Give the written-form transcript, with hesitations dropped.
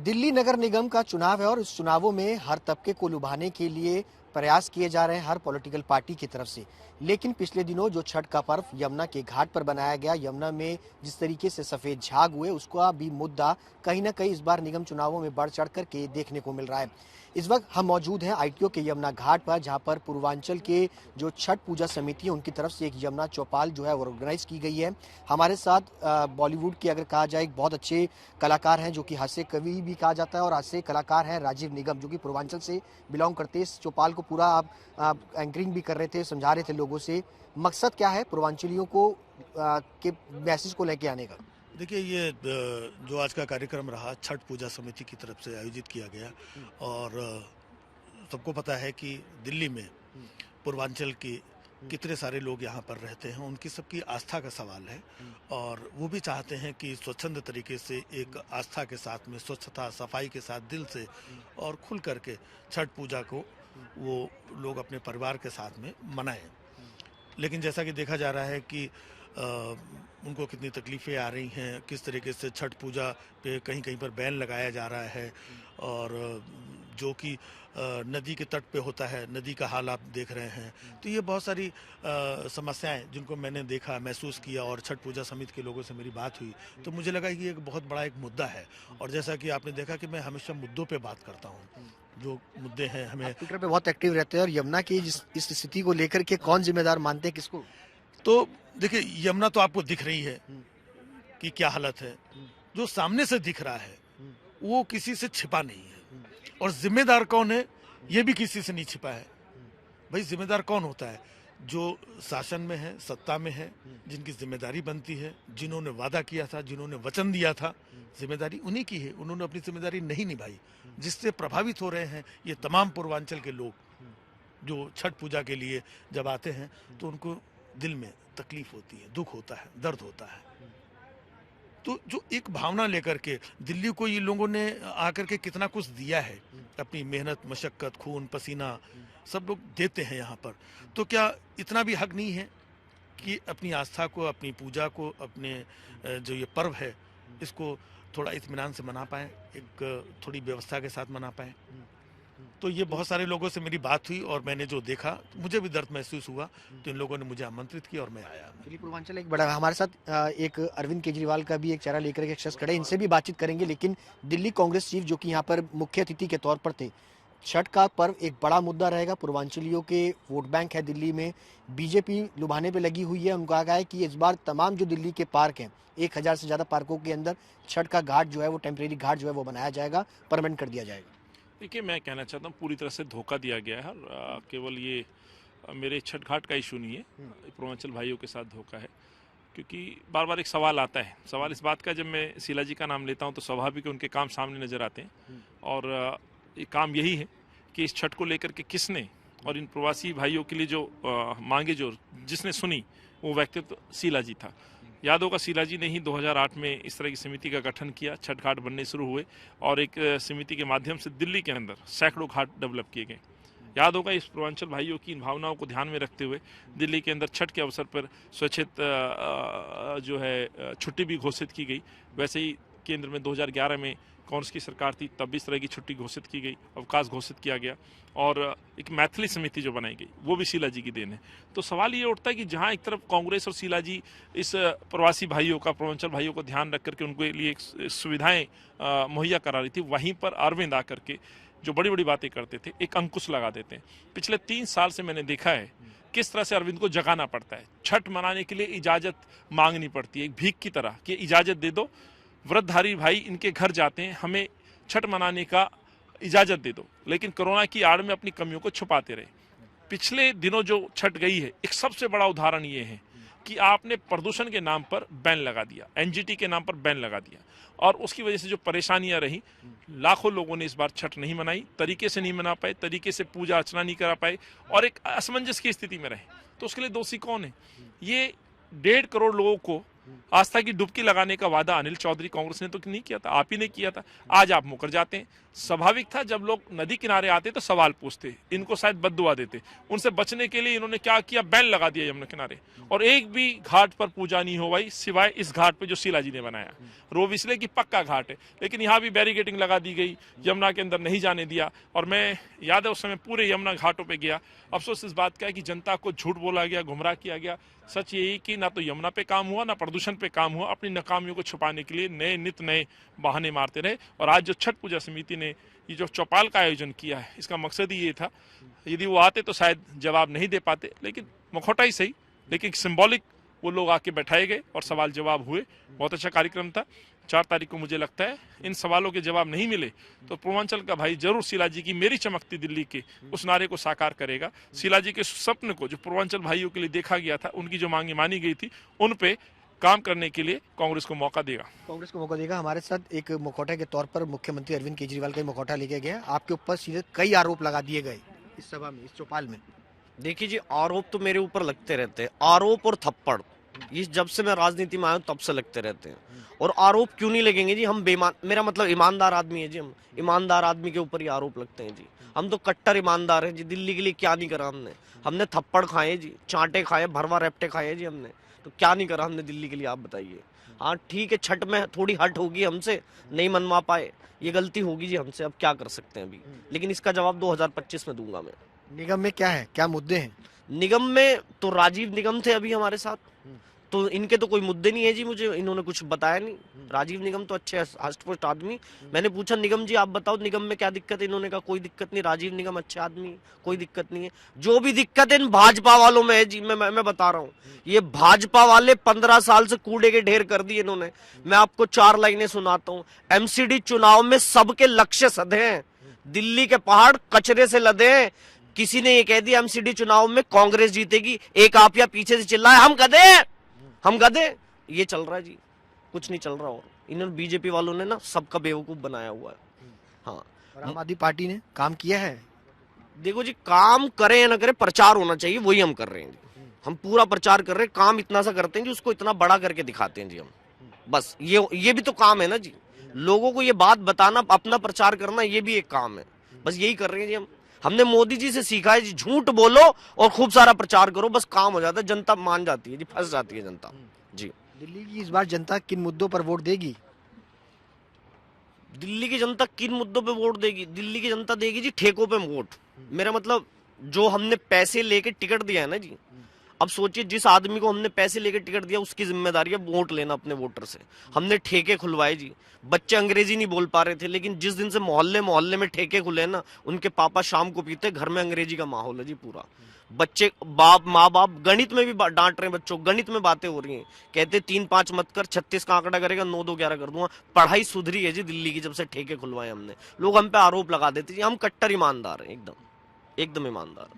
दिल्ली नगर निगम का चुनाव है और इस चुनावों में हर तबके को लुभाने के लिए प्रयास किए जा रहे हैं हर पॉलिटिकल पार्टी की तरफ से। लेकिन पिछले दिनों जो छठ का पर्व यमुना के घाट पर बनाया गया, यमुना में जिस तरीके से सफेद झाग हुए, उसका भी मुद्दा कहीं ना कहीं इस बार निगम चुनावों में बढ़ चढ़ करके देखने को मिल रहा है। इस वक्त हम मौजूद हैं आईटीओ के यमुना घाट पर, जहां पर पूर्वांचल के जो छठ पूजा समिति है उनकी तरफ से एक यमुना चौपाल जो है वो ऑर्गेनाइज की गई है। हमारे साथ बॉलीवुड के अगर कहा जाए एक बहुत अच्छे कलाकार हैं जो कि हास्य कवि भी कहा जाता है और हास्य कलाकार हैं राजीव निगम, जो कि पूर्वांचल से बिलोंग करते हैं। इस चौपाल को पूरा आप एंकरिंग भी कर रहे थे, समझा रहे थे लोगों से। मकसद क्या है पूर्वांचलियों को के मैसेज को लेके आने का? देखिए, ये जो आज का कार्यक्रम रहा छठ पूजा समिति की तरफ से आयोजित किया गया और सबको पता है कि दिल्ली में पूर्वांचल के कितने सारे लोग यहाँ पर रहते हैं, उनकी सबकी आस्था का सवाल है और वो भी चाहते हैं कि स्वच्छंद तरीके से एक आस्था के साथ में स्वच्छता सफाई के साथ दिल से और खुल करके छठ पूजा को वो लोग अपने परिवार के साथ में मनाएं। लेकिन जैसा कि देखा जा रहा है कि उनको कितनी तकलीफ़ें आ रही हैं, किस तरीके से छठ पूजा पे कहीं कहीं पर बैन लगाया जा रहा है और जो कि नदी के तट पे होता है, नदी का हाल आप देख रहे हैं। तो ये बहुत सारी समस्याएं जिनको मैंने देखा, महसूस किया और छठ पूजा समिति के लोगों से मेरी बात हुई तो मुझे लगा कि एक बहुत बड़ा एक मुद्दा है। और जैसा कि आपने देखा कि मैं हमेशा मुद्दों पे बात करता हूँ, जो मुद्दे हैं हमें। ट्विटर पे बहुत एक्टिव रहते हैं और यमुना की इस स्थिति को लेकर के कौन जिम्मेदार मानते हैं, किसको? तो देखिए, यमुना तो आपको दिख रही है कि क्या हालत है। जो सामने से दिख रहा है वो किसी से छिपा नहीं है और जिम्मेदार कौन है ये भी किसी से नहीं छिपा है। भाई, जिम्मेदार कौन होता है? जो शासन में है, सत्ता में है, जिनकी जिम्मेदारी बनती है, जिन्होंने वादा किया था, जिन्होंने वचन दिया था, जिम्मेदारी उन्हीं की है। उन्होंने अपनी जिम्मेदारी नहीं निभाई, जिससे प्रभावित हो रहे हैं ये तमाम पूर्वांचल के लोग। जो छठ पूजा के लिए जब आते हैं तो उनको दिल में तकलीफ होती है, दुख होता है, दर्द होता है। तो जो एक भावना लेकर के दिल्ली को ये लोगों ने आकर के कितना कुछ दिया है, अपनी मेहनत, मशक्कत, खून पसीना सब लोग देते हैं यहाँ पर। तो क्या इतना भी हक नहीं है कि अपनी आस्था को, अपनी पूजा को, अपने जो ये पर्व है इसको थोड़ा इत्मीनान से मना पाएँ, एक थोड़ी व्यवस्था के साथ मना पाएँ? तो ये बहुत सारे लोगों से मेरी बात हुई और मैंने जो देखा मुझे भी दर्द महसूस हुआ, तो इन लोगों ने मुझे आमंत्रित किया और मैं आया। चलिए, पूर्वांचल एक बड़ा हमारे साथ एक अरविंद केजरीवाल का भी एक चेहरा लेकर के एक शख्स खड़े, इनसे भी बातचीत करेंगे। लेकिन दिल्ली कांग्रेस चीफ जो कि यहाँ पर मुख्य अतिथि के तौर पर थे, छठ का पर्व एक बड़ा मुद्दा रहेगा, पूर्वांचलियों के वोट बैंक है दिल्ली में, बीजेपी लुभाने पे लगी हुई है। उनका कहा है कि इस बार तमाम जो दिल्ली के पार्क हैं, 1000 से ज्यादा पार्कों के अंदर छठ का घाट जो है वो टेम्परेरी घाट जो है वो बनाया जाएगा, परमानेंट कर दिया जाएगा। देखिए, मैं कहना चाहता हूँ पूरी तरह से धोखा दिया गया है। केवल ये मेरे छठ घाट का इशू नहीं है, पूर्वांचल भाइयों के साथ धोखा है। क्योंकि बार बार एक सवाल आता है, सवाल इस बात का, जब मैं शीला जी का नाम लेता हूँ तो स्वाभाविक है उनके काम सामने नजर आते हैं और ये काम यही है कि इस छठ को लेकर के किसने और इन प्रवासी भाइयों के लिए जो मांगे जो जिसने सुनी वो व्यक्तित्व शीला जी था। याद होगा, शीला जी ने ही 2008 में इस तरह की समिति का गठन किया, छठ घाट बनने शुरू हुए और एक समिति के माध्यम से दिल्ली के अंदर सैकड़ों घाट डेवलप किए गए। याद होगा, इस पूर्वांचल भाइयों की इन भावनाओं को ध्यान में रखते हुए दिल्ली के अंदर छठ के अवसर पर स्वैच्छिक जो है छुट्टी भी घोषित की गई। वैसे ही केंद्र में 2011 में कांग्रेस की सरकार थी, तब भी इस तरह की छुट्टी घोषित की गई, अवकाश घोषित किया गया और एक मैथिली समिति जो बनाई गई वो भी शीला जी की देन है। तो सवाल ये उठता है कि जहां एक तरफ कांग्रेस और शीला जी इस प्रवासी भाइयों का, पूर्वांचल भाइयों को ध्यान रख करके उनके लिए सुविधाएं मुहैया करा रही थी, वहीं पर अरविंद आकर के जो बड़ी बड़ी बातें करते थे एक अंकुश लगा देते हैं। पिछले 3 साल से मैंने देखा है किस तरह से अरविंद को जगाना पड़ता है। छठ मनाने के लिए इजाजत मांगनी पड़ती है, एक भीख की तरह कि इजाजत दे दो, व्रतधारी भाई इनके घर जाते हैं, हमें छठ मनाने का इजाजत दे दो, लेकिन कोरोना की आड़ में अपनी कमियों को छुपाते रहे। पिछले दिनों जो छठ गई है, एक सबसे बड़ा उदाहरण ये है कि आपने प्रदूषण के नाम पर बैन लगा दिया, एनजीटी के नाम पर बैन लगा दिया और उसकी वजह से जो परेशानियां रही, लाखों लोगों ने इस बार छठ नहीं मनाई, तरीके से नहीं मना पाए, तरीके से पूजा अर्चना नहीं करा पाए और एक असमंजस की स्थिति में रहे। तो उसके लिए दोषी कौन है? ये 1.5 करोड़ लोगों को आस्था की डुबकी लगाने का वादा अनिल चौधरी कांग्रेस ने तो नहीं किया था, आप ही ने किया था। आज आप मुकर जाते हैं। स्वाभाविक था, जब लोग नदी किनारे आते तो सवाल पूछते, इनको शायद बद्दुआ देते। उनसे बचने के लिए इन्होंने क्या किया, बैन लगा दिया यमुना किनारे, और एक भी घाट पर पूजा नहीं हो भाई, सिवाय इस घाट पे जो शीला जी ने बनाया। रोव इसलिए कि पक्का घाट है, लेकिन यहाँ भी बैरिकेडिंग लगा दी गई, यमुना के अंदर नहीं जाने दिया। और मैं याद है उस समय पूरे यमुना घाटों पे गया। अफसोस इस बात का है कि जनता को झूठ बोला गया, गुमराह किया गया। सच यही कि ना तो यमुना पे काम हुआ, ना प्रदूषण पे काम हुआ। अपनी नाकामियों को छुपाने के लिए नए नित नए बहाने मारते रहे। और आज जो छठ पूजा समिति ने ये जो चौपाल का आयोजन किया है, इसका मकसद ही ये था, यदि वो आते तो शायद जवाब नहीं दे पाते, लेकिन मुखौटा ही सही, लेकिन सिंबॉलिक वो लोग आके बैठाए गए और सवाल जवाब हुए। बहुत अच्छा कार्यक्रम था। 4 तारीख को मुझे लगता है इन सवालों के जवाब नहीं मिले तो पूर्वांचल का भाई जरूर शीला जी की मेरी चमकती दिल्ली के उस नारे को साकार करेगा। शीला जी के स्वप्न को जो पूर्वांचल भाइयों के लिए देखा गया था, उनकी जो मांगे मानी गई थी, उन पे काम करने के लिए कांग्रेस को मौका देगा। कांग्रेस को मौका देगा। हमारे साथ एक मुखौटा के तौर पर मुख्यमंत्री अरविंद केजरीवाल का मुखौटा लेके गया। आपके ऊपर सीधे कई आरोप लगा दिए गए इस सभा में, इस चौपाल में। देखिए जी, आरोप तो मेरे ऊपर लगते रहते हैं, आरोप और थप्पड़ ये जब से मैं राजनीति में आया तब से लगते रहते हैं। और आरोप क्यों नहीं लगेंगे जी, हम बेईमान, मेरा मतलब ईमानदार आदमी है जी, हम ईमानदार आदमी के ऊपर ही आरोप लगते हैं जी। हम तो कट्टर ईमानदार हैं जी। दिल्ली के लिए क्या नहीं करा हमने, हमने थप्पड़ खाए जी, चांटे खाए, भरवा रैप्टे खाए जी हमने, तो क्या नहीं करा हमने दिल्ली के लिए, आप बताइए। हाँ ठीक है, छठ में थोड़ी हट होगी हमसे, नहीं मनवा पाए, ये गलती होगी जी हमसे, अब क्या कर सकते हैं अभी, लेकिन इसका जवाब 2025 में दूंगा मैं। निगम में क्या है, क्या मुद्दे हैं? निगम में तो राजीव निगम थे अभी हमारे साथ, तो इनके तो कोई मुद्दे नहीं है जी, मुझे इन्होंने कुछ बताया नहीं। राजीव निगम तो अच्छे हष्टपुष्ट आदमी। मैंने पूछा निगम जी आप बताओ निगम में क्या दिक्कत है, इन्होंने कहा कोई दिक्कत नहीं, राजीव निगम अच्छे आदमी, कोई दिक्कत नहीं है। जो भी दिक्कत है इन भाजपा वालों में है जी, मैं बता रहा हूँ, ये भाजपा वाले 15 साल से कूड़े के ढेर कर दिए इन्होंने। मैं आपको 4 लाइनें सुनाता हूँ। एमसीडी चुनाव में सबके लक्ष्य सधे हैं, दिल्ली के पहाड़ कचरे से लदे हैं। किसी ने ये कह दिया एमसीडी चुनाव में कांग्रेस जीतेगी, एक आप या पीछे से चिल्लाए हम गधे, ये चल रहा है जी, कुछ नहीं चल रहा। और इन्होंने बीजेपी वालों ने ना सबका बेवकूफ बनाया हुआ है। हाँ, और आम आदमी पार्टी ने काम किया है। देखो जी, काम करे या ना करे, प्रचार होना चाहिए, वही हम कर रहे हैं जी। हम पूरा प्रचार कर रहे हैं, काम इतना सा करते हैं जी, उसको इतना बड़ा करके दिखाते हैं जी हम। बस ये भी तो काम है ना जी, लोगों को ये बात बताना, अपना प्रचार करना, ये भी एक काम है। बस यही कर रहे हैं जी हम। हमने मोदी जी से सीखा है जी, झूठ बोलो और खूब सारा प्रचार करो, बस काम हो जाता है, जनता मान जाती है जी, फंस जाती है जनता जी। दिल्ली की इस बार जनता किन मुद्दों पर वोट देगी? दिल्ली की जनता किन मुद्दों पे वोट देगी? दिल्ली की जनता देगी जी ठेकों पे वोट। मेरा मतलब जो हमने पैसे लेके टिकट दिया है ना जी, अब सोचिए जिस आदमी को हमने पैसे लेके टिकट दिया उसकी जिम्मेदारी है वोट लेना अपने वोटर से। हमने ठेके खुलवाए जी, बच्चे अंग्रेजी नहीं बोल पा रहे थे, लेकिन जिस दिन से मोहल्ले मोहल्ले में ठेके खुले ना, उनके पापा शाम को पीते, घर में अंग्रेजी का माहौल है जी पूरा। बच्चे माँ बाप गणित में भी डांट रहे हैं बच्चों, गणित में बातें हो रही हैं, कहते 3-5 मत कर, 36 का आंकड़ा करेगा 9-2-11 कर दूंगा। पढ़ाई सुधरी है जी दिल्ली की जब से ठेके खुलवाए हमने। लोग हम पे आरोप लगा देते जी, हम कट्टर ईमानदार हैं, एकदम ईमानदार।